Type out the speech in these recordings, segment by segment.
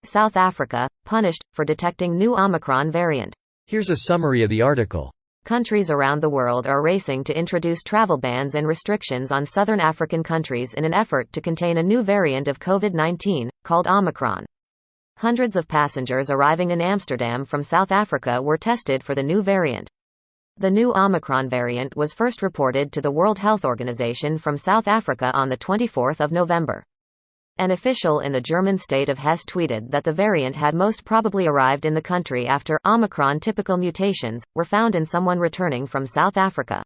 South Africa, punished for detecting new Omicron variant. Here's a summary of the article. Countries around the world are racing to introduce travel bans and restrictions on southern African countries in an effort to contain a new variant of COVID-19, called Omicron. Hundreds of passengers arriving in Amsterdam from South Africa were tested for the new variant. The new Omicron variant was first reported to the World Health Organization from South Africa on the 24th of November. An official in the German state of Hesse tweeted that the variant had most probably arrived in the country after Omicron typical mutations were found in someone returning from South Africa.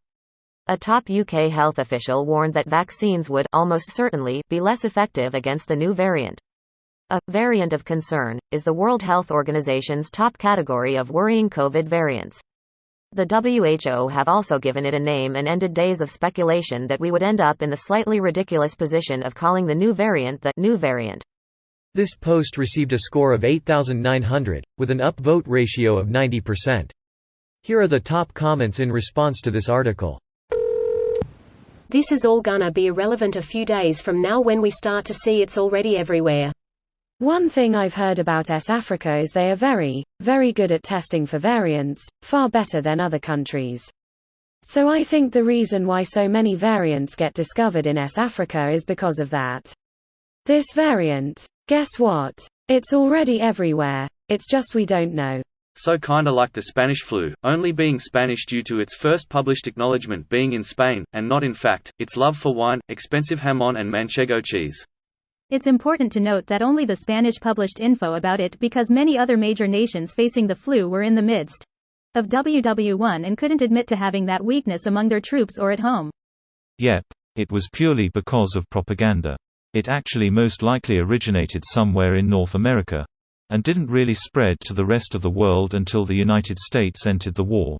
A top UK health official warned that vaccines would almost certainly be less effective against the new variant. A variant of concern is the World Health Organization's top category of worrying COVID variants. The WHO have also given it a name and ended days of speculation that we would end up in the slightly ridiculous position of calling the new variant the new variant. This post received a score of 8,900, with an upvote ratio of 90%. Here are the top comments in response to this article. This is all gonna be irrelevant a few days from now when we start to see it's already everywhere. One thing I've heard about Africa is they are very, very good at testing for variants, far better than other countries. So I think the reason why so many variants get discovered in Africa is because of that. This variant, guess what? It's already everywhere, it's just we don't know. So kinda like the Spanish flu, only being Spanish due to its first published acknowledgement being in Spain, and not in fact, its love for wine, expensive jamón and manchego cheese. It's important to note that only the Spanish published info about it because many other major nations facing the flu were in the midst of WW1 and couldn't admit to having that weakness among their troops or at home. Yep, it was purely because of propaganda. It actually most likely originated somewhere in North America, and didn't really spread to the rest of the world until the United States entered the war.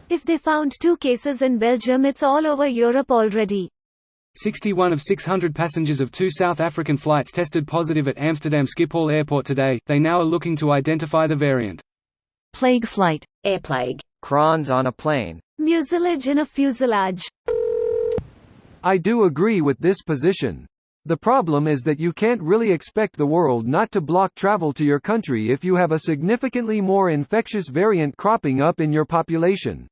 If they found 2 cases in Belgium, it's all over Europe already. 61 of 600 passengers of 2 South African flights tested positive at Amsterdam Schiphol Airport today. They now are looking to identify the variant. Plague flight. Air plague. Crons on a plane. Mucilage in a fuselage. I do agree with this position. The problem is that you can't really expect the world not to block travel to your country if you have a significantly more infectious variant cropping up in your population.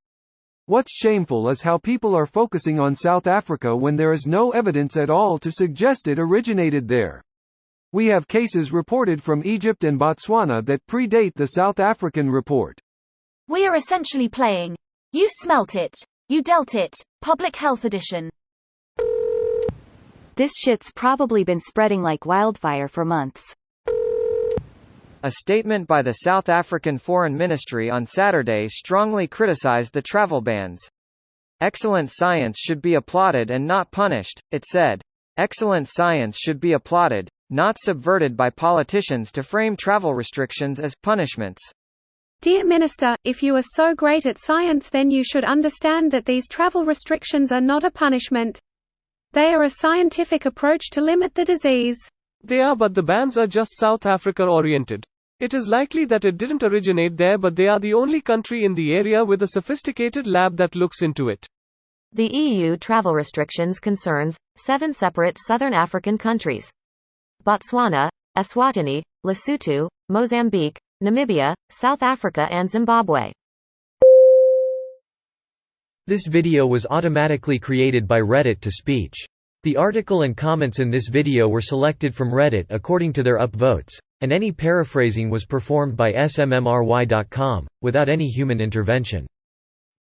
What's shameful is how people are focusing on South Africa when there is no evidence at all to suggest it originated there. We have cases reported from Egypt and Botswana that predate the South African report. We are essentially playing "You smelt it, you dealt it" public health edition. This shit's probably been spreading like wildfire for months. A statement by the South African Foreign Ministry on Saturday strongly criticized the travel bans. Excellent science should be applauded and not punished, it said. Excellent science should be applauded, not subverted by politicians to frame travel restrictions as punishments. Dear Minister, if you are so great at science, then you should understand that these travel restrictions are not a punishment. They are a scientific approach to limit the disease. They are, but the bans are just South Africa oriented. It is likely that it didn't originate there, but they are the only country in the area with a sophisticated lab that looks into it. The EU travel restrictions concerns 7 separate southern African countries: Botswana, Eswatini, Lesotho, Mozambique, Namibia, South Africa and Zimbabwe. This video was automatically created by Reddit to speech. The article and comments in this video were selected from Reddit according to their upvotes, and any paraphrasing was performed by smmry.com, without any human intervention.